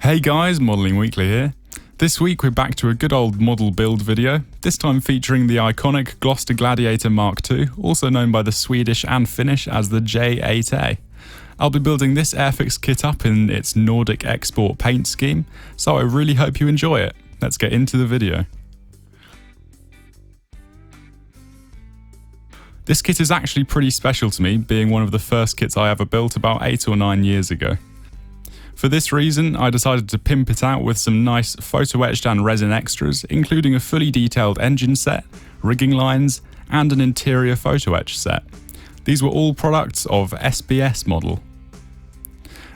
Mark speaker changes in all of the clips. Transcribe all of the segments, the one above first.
Speaker 1: Hey guys, Modelling Weekly here. This week we're back to a good old model build video, this time featuring the iconic Gloster Gladiator MK.II, also known by the Swedish and Finnish as the J-8A. I'll be building this Airfix kit up in its Nordic export paint scheme, so I really hope you enjoy it. Let's get into the video. This kit is actually pretty special to me, being one of the first kits I ever built about 8 or 9 years ago. For this reason, I decided to pimp it out with some nice photo-etched and resin extras, including a fully detailed engine set, rigging lines, and an interior photo-etch set. These were all products of SBS model.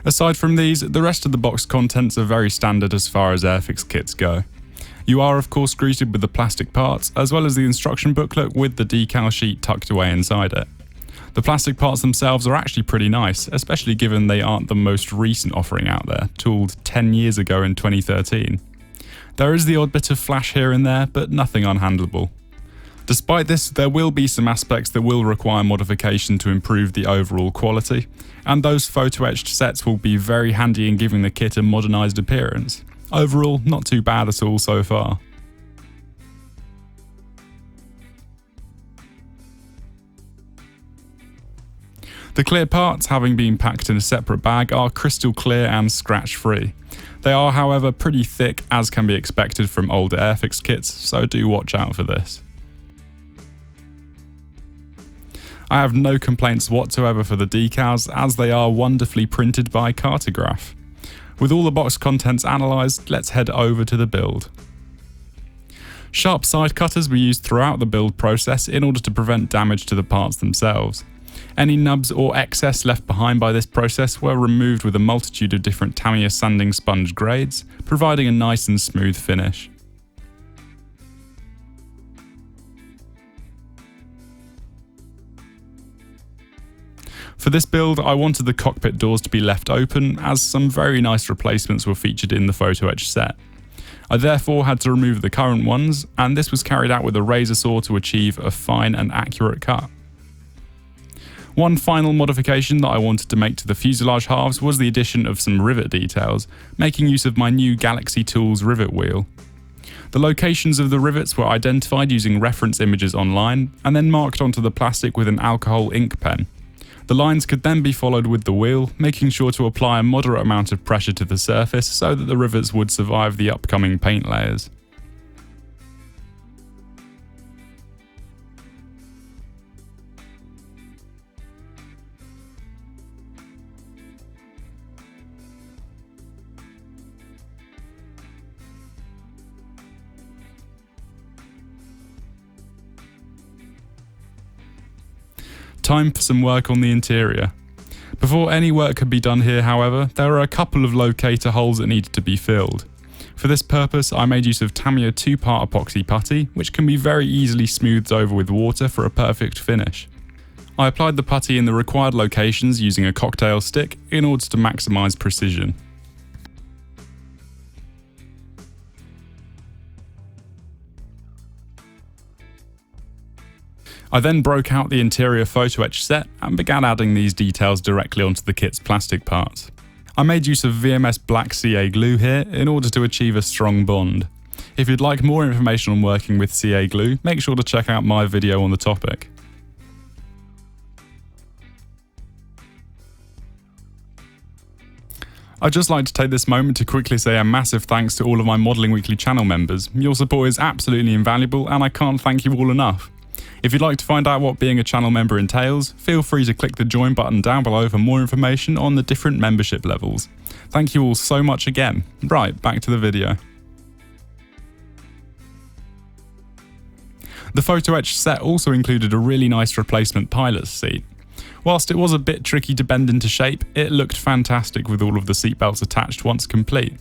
Speaker 1: Aside from these, the rest of the box contents are very standard as far as Airfix kits go. You are of course greeted with the plastic parts, as well as the instruction booklet with the decal sheet tucked away inside it. The plastic parts themselves are actually pretty nice, especially given they aren't the most recent offering out there, tooled 10 years ago in 2013. There is the odd bit of flash here and there, but nothing unhandleable. Despite this, there will be some aspects that will require modification to improve the overall quality, and those photo-etched sets will be very handy in giving the kit a modernised appearance. Overall, not too bad at all so far. The clear parts, having been packed in a separate bag, are crystal clear and scratch-free. They are, however, pretty thick, as can be expected from older Airfix kits, so do watch out for this. I have no complaints whatsoever for the decals, as they are wonderfully printed by Cartograph. With all the box contents analysed, let's head over to the build. Sharp side cutters were used throughout the build process in order to prevent damage to the parts themselves. Any nubs or excess left behind by this process were removed with a multitude of different Tamiya sanding sponge grades, providing a nice and smooth finish. For this build, I wanted the cockpit doors to be left open, as some very nice replacements were featured in the photo etch set. I therefore had to remove the current ones, and this was carried out with a razor saw to achieve a fine and accurate cut. One final modification that I wanted to make to the fuselage halves was the addition of some rivet details, making use of my new Galaxy Tools rivet wheel. The locations of the rivets were identified using reference images online, and then marked onto the plastic with an alcohol ink pen. The lines could then be followed with the wheel, making sure to apply a moderate amount of pressure to the surface so that the rivets would survive the upcoming paint layers. Time for some work on the interior. Before any work could be done here, however, there are a couple of locator holes that needed to be filled. For this purpose, I made use of Tamiya 2-part epoxy putty, which can be very easily smoothed over with water for a perfect finish. I applied the putty in the required locations using a cocktail stick in order to maximise precision. I then broke out the interior photo etch set and began adding these details directly onto the kit's plastic parts. I made use of VMS black CA glue here in order to achieve a strong bond. If you'd like more information on working with CA glue, make sure to check out my video on the topic. I'd just like to take this moment to quickly say a massive thanks to all of my Modelling Weekly channel members. Your support is absolutely invaluable and I can't thank you all enough. If you'd like to find out what being a channel member entails, feel free to click the join button down below for more information on the different membership levels. Thank you all so much again. Right, back to the video. The photo etch set also included a really nice replacement pilot's seat. Whilst it was a bit tricky to bend into shape, it looked fantastic with all of the seatbelts attached once complete.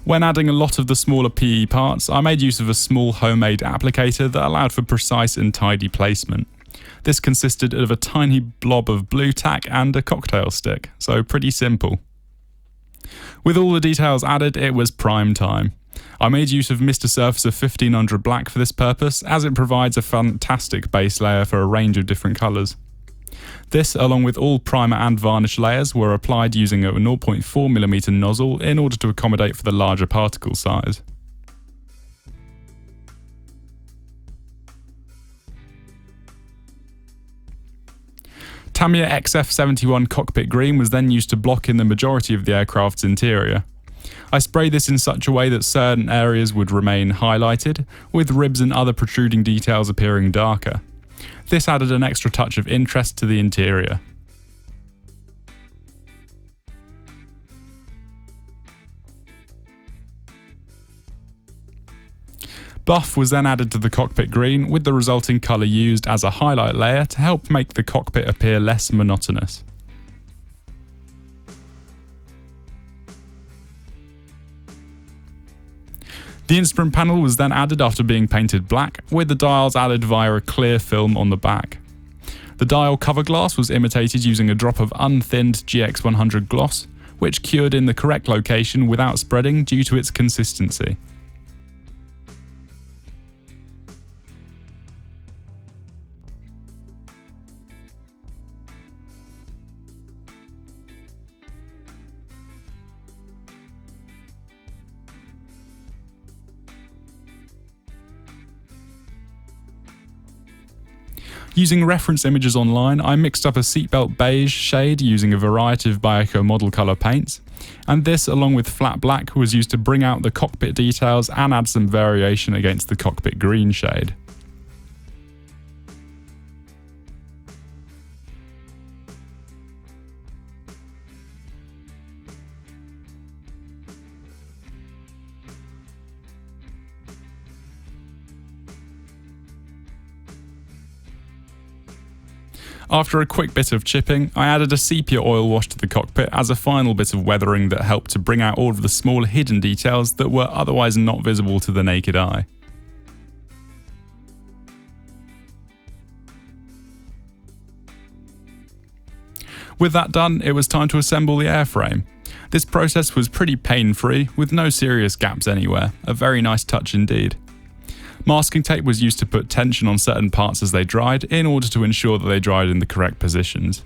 Speaker 1: When adding a lot of the smaller PE parts, I made use of a small homemade applicator that allowed for precise and tidy placement. This consisted of a tiny blob of blue tack and a cocktail stick, so pretty simple. With all the details added, it was prime time. I made use of Mr. Surfacer 1500 Black for this purpose, as it provides a fantastic base layer for a range of different colours. This, along with all primer and varnish layers, were applied using a 0.4mm nozzle in order to accommodate for the larger particle size. Tamiya XF71 Cockpit Green was then used to block in the majority of the aircraft's interior. I sprayed this in such a way that certain areas would remain highlighted, with ribs and other protruding details appearing darker. This added an extra touch of interest to the interior. Buff was then added to the cockpit green, with the resulting colour used as a highlight layer to help make the cockpit appear less monotonous. The instrument panel was then added after being painted black, with the dials added via a clear film on the back. The dial cover glass was imitated using a drop of unthinned GX100 gloss, which cured in the correct location without spreading due to its consistency. Using reference images online, I mixed up a seatbelt beige shade using a variety of Bioco model colour paints, and this, along with flat black, was used to bring out the cockpit details and add some variation against the cockpit green shade. After a quick bit of chipping, I added a sepia oil wash to the cockpit as a final bit of weathering that helped to bring out all of the small hidden details that were otherwise not visible to the naked eye. With that done, it was time to assemble the airframe. This process was pretty pain-free, with no serious gaps anywhere, a very nice touch indeed. Masking tape was used to put tension on certain parts as they dried in order to ensure that they dried in the correct positions.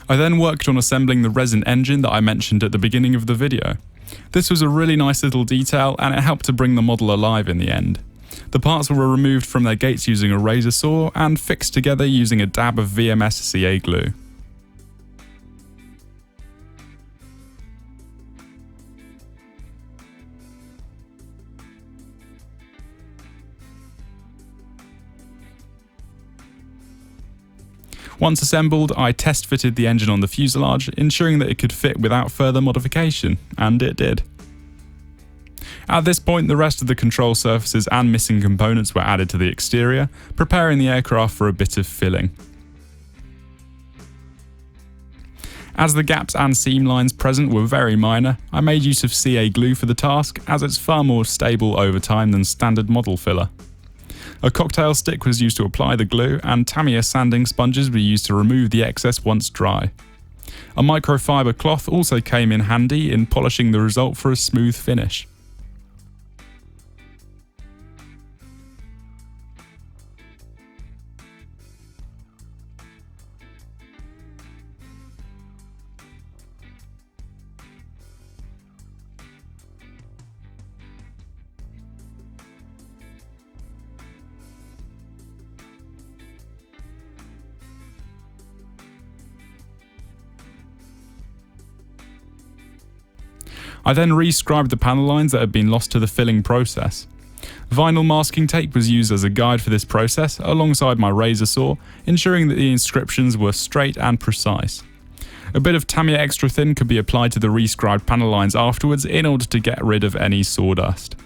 Speaker 1: I then worked on assembling the resin engine that I mentioned at the beginning of the video. This was a really nice little detail, and it helped to bring the model alive in the end. The parts were removed from their gates using a razor saw and fixed together using a dab of VMS CA glue. Once assembled, I test fitted the engine on the fuselage, ensuring that it could fit without further modification, and it did. At this point, the rest of the control surfaces and missing components were added to the exterior, preparing the aircraft for a bit of filling. As the gaps and seam lines present were very minor, I made use of CA glue for the task, as it's far more stable over time than standard model filler. A cocktail stick was used to apply the glue, and Tamiya sanding sponges were used to remove the excess once dry. A microfiber cloth also came in handy in polishing the result for a smooth finish. I then re-scribed the panel lines that had been lost to the filling process. Vinyl masking tape was used as a guide for this process alongside my razor saw, ensuring that the inscriptions were straight and precise. A bit of Tamiya Extra Thin could be applied to the rescribed panel lines afterwards in order to get rid of any sawdust.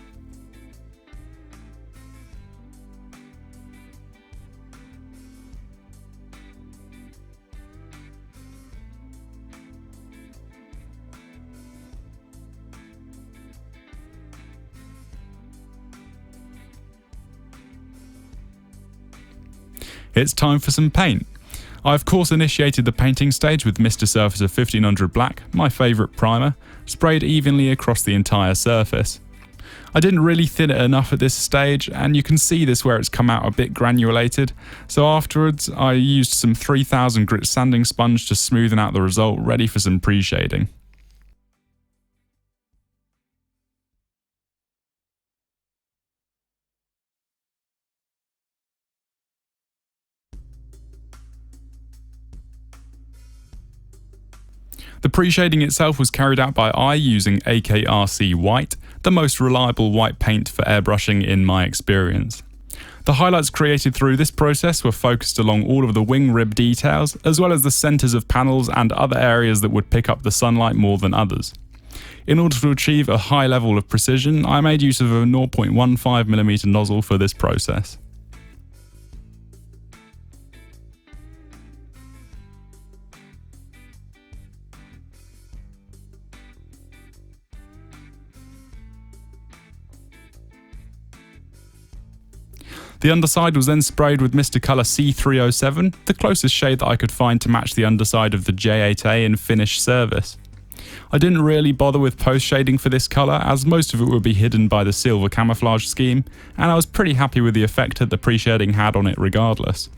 Speaker 1: It's time for some paint. I of course initiated the painting stage with Mr. Surfacer 1500 Black, my favourite primer, sprayed evenly across the entire surface. I didn't really thin it enough at this stage, and you can see this where it's come out a bit granulated, so afterwards I used some 3000 grit sanding sponge to smoothen out the result, ready for some pre-shading. The pre-shading itself was carried out by eye using AKRC White, the most reliable white paint for airbrushing in my experience. The highlights created through this process were focused along all of the wing rib details, as well as the centres of panels and other areas that would pick up the sunlight more than others. In order to achieve a high level of precision, I made use of a 0.15mm nozzle for this process. The underside was then sprayed with Mr. Colour C307, the closest shade that I could find to match the underside of the J-8A in finished service. I didn't really bother with post shading for this colour, as most of it would be hidden by the silver camouflage scheme, and I was pretty happy with the effect that the pre-shading had on it regardless.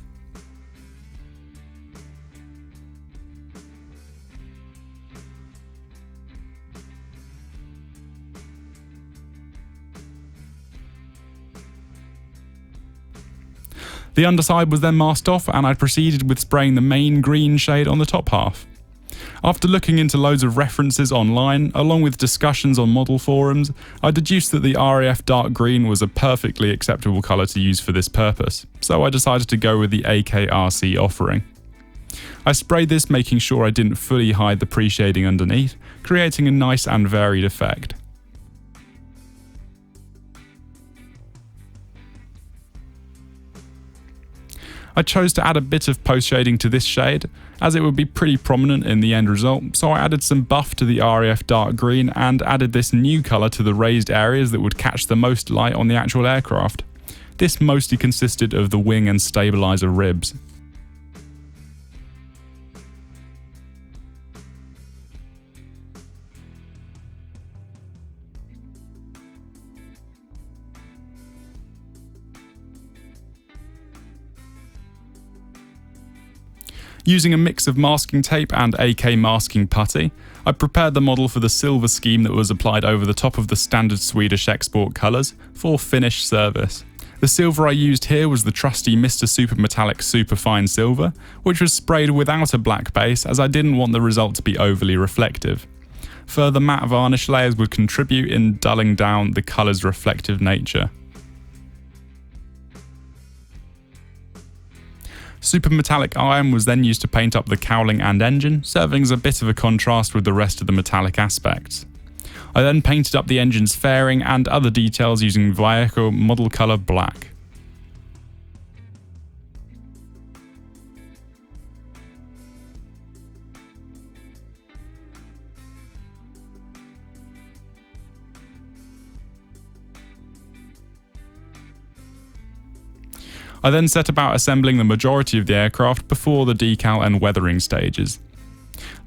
Speaker 1: The underside was then masked off, and I proceeded with spraying the main green shade on the top half. After looking into loads of references online, along with discussions on model forums, I deduced that the RAF dark green was a perfectly acceptable colour to use for this purpose, so I decided to go with the AKRC offering. I sprayed this, making sure I didn't fully hide the pre-shading underneath, creating a nice and varied effect. I chose to add a bit of post shading to this shade, as it would be pretty prominent in the end result, so I added some buff to the RAF dark green and added this new colour to the raised areas that would catch the most light on the actual aircraft. This mostly consisted of the wing and stabiliser ribs. Using a mix of masking tape and AK masking putty, I prepared the model for the silver scheme that was applied over the top of the standard Swedish export colours for finished service. The silver I used here was the trusty Mr. Super Metallic Superfine Silver, which was sprayed without a black base as I didn't want the result to be overly reflective. Further matte varnish layers would contribute in dulling down the colour's reflective nature. Super Metallic Iron was then used to paint up the cowling and engine, serving as a bit of a contrast with the rest of the metallic aspects. I then painted up the engine's fairing and other details using Vallejo Model Colour Black. I then set about assembling the majority of the aircraft before the decal and weathering stages.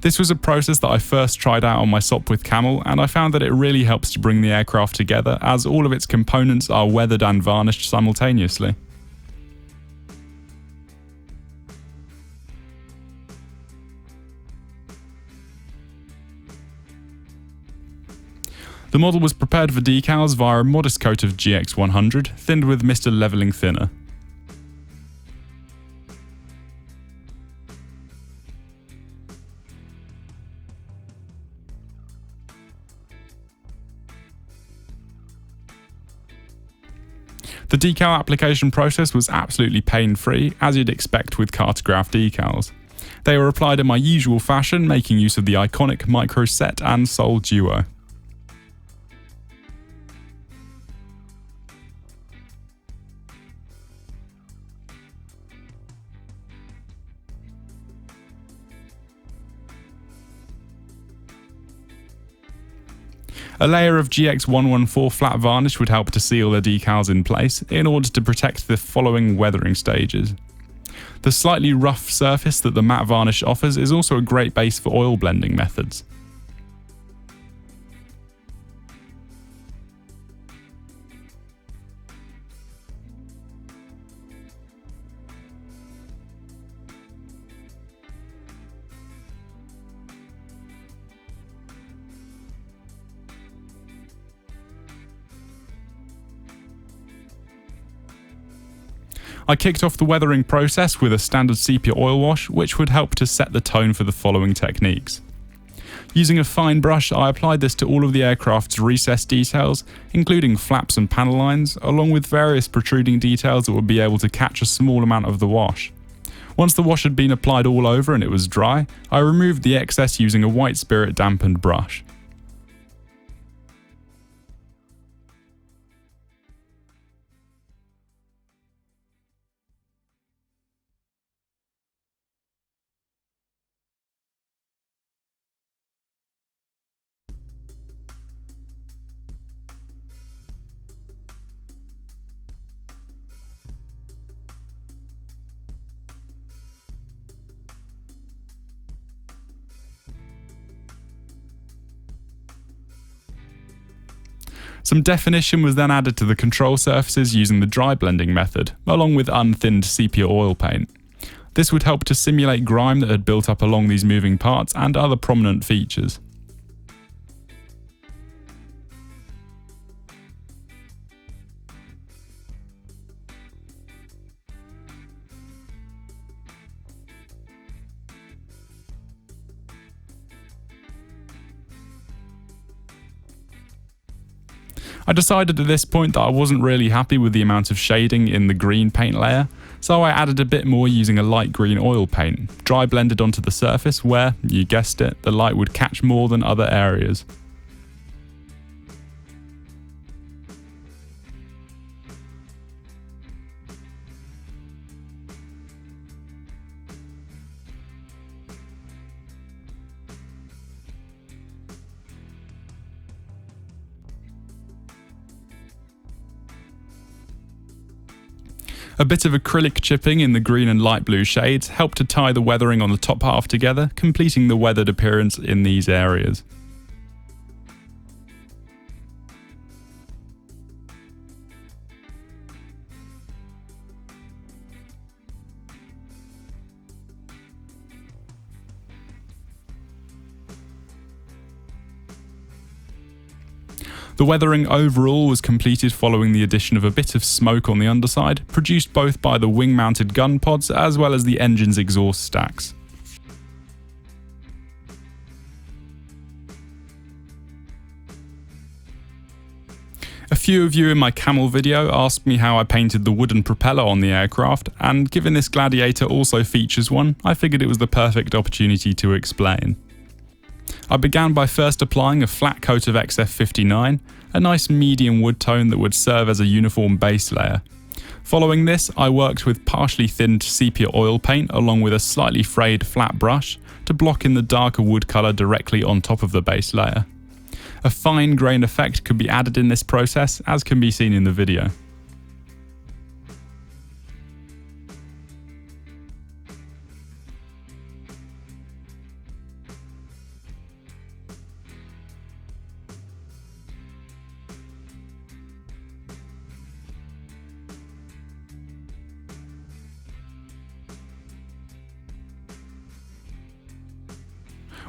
Speaker 1: This was a process that I first tried out on my Sopwith Camel, and I found that it really helps to bring the aircraft together as all of its components are weathered and varnished simultaneously. The model was prepared for decals via a modest coat of GX100, thinned with Mr. Leveling Thinner. The decal application process was absolutely pain-free, as you'd expect with cartograph decals. They were applied in my usual fashion, making use of the iconic micro set and sole duo. A layer of GX114 flat varnish would help to seal the decals in place in order to protect the following weathering stages. The slightly rough surface that the matte varnish offers is also a great base for oil blending methods. I kicked off the weathering process with a standard sepia oil wash, which would help to set the tone for the following techniques. Using a fine brush, I applied this to all of the aircraft's recessed details, including flaps and panel lines, along with various protruding details that would be able to catch a small amount of the wash. Once the wash had been applied all over and it was dry, I removed the excess using a white spirit dampened brush. Some definition was then added to the control surfaces using the dry blending method, along with unthinned sepia oil paint. This would help to simulate grime that had built up along these moving parts and other prominent features. I decided at this point that I wasn't really happy with the amount of shading in the green paint layer, so I added a bit more using a light green oil paint, dry blended onto the surface where, you guessed it, the light would catch more than other areas. A bit of acrylic chipping in the green and light blue shades helped to tie the weathering on the top half together, completing the weathered appearance in these areas. The weathering overall was completed following the addition of a bit of smoke on the underside, produced both by the wing-mounted gun pods as well as the engine's exhaust stacks. A few of you in my camel video asked me how I painted the wooden propeller on the aircraft, and given this Gladiator also features one, I figured it was the perfect opportunity to explain. I began by first applying a flat coat of XF59, a nice medium wood tone that would serve as a uniform base layer. Following this, I worked with partially thinned sepia oil paint along with a slightly frayed flat brush to block in the darker wood colour directly on top of the base layer. A fine grain effect could be added in this process, as can be seen in the video.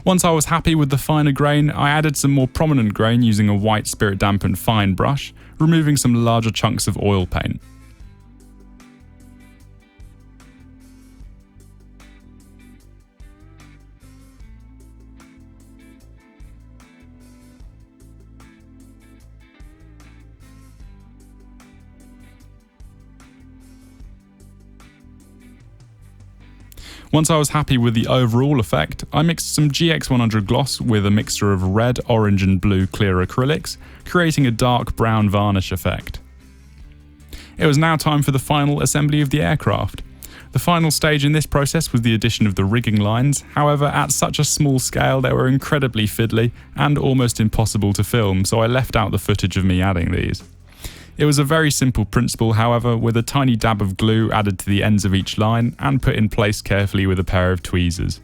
Speaker 1: Once I was happy with the finer grain, I added some more prominent grain using a white spirit dampened fine brush, removing some larger chunks of oil paint. Once I was happy with the overall effect, I mixed some GX100 gloss with a mixture of red, orange and blue clear acrylics, creating a dark brown varnish effect. It was now time for the final assembly of the aircraft. The final stage in this process was the addition of the rigging lines, however at such a small scale they were incredibly fiddly and almost impossible to film, so I left out the footage of me adding these. It was a very simple principle, however, with a tiny dab of glue added to the ends of each line and put in place carefully with a pair of tweezers.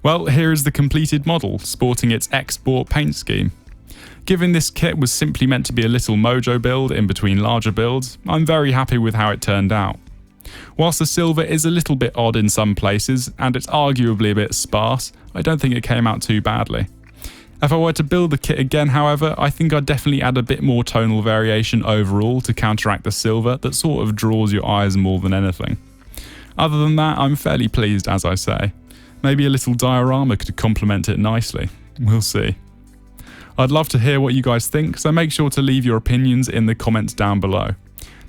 Speaker 1: Well, here is the completed model, sporting its export paint scheme. Given this kit was simply meant to be a little mojo build in between larger builds, I'm very happy with how it turned out. Whilst the silver is a little bit odd in some places, and it's arguably a bit sparse, I don't think it came out too badly. If I were to build the kit again, however, I think I'd definitely add a bit more tonal variation overall to counteract the silver that sort of draws your eyes more than anything. Other than that, I'm fairly pleased, as I say. Maybe a little diorama could complement it nicely. We'll see. I'd love to hear what you guys think, so make sure to leave your opinions in the comments down below.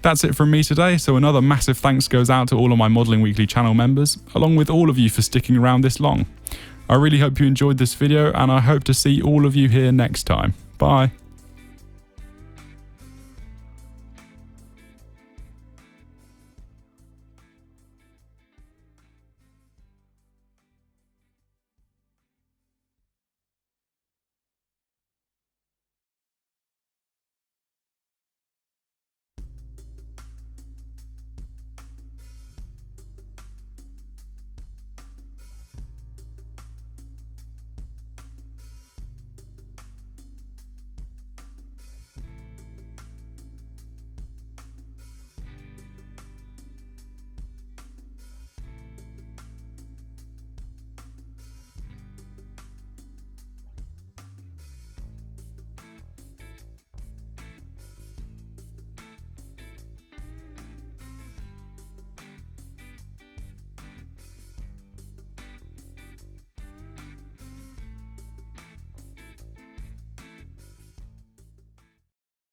Speaker 1: That's it from me today, so another massive thanks goes out to all of my Modelling Weekly channel members, along with all of you for sticking around this long. I really hope you enjoyed this video, and I hope to see all of you here next time. Bye!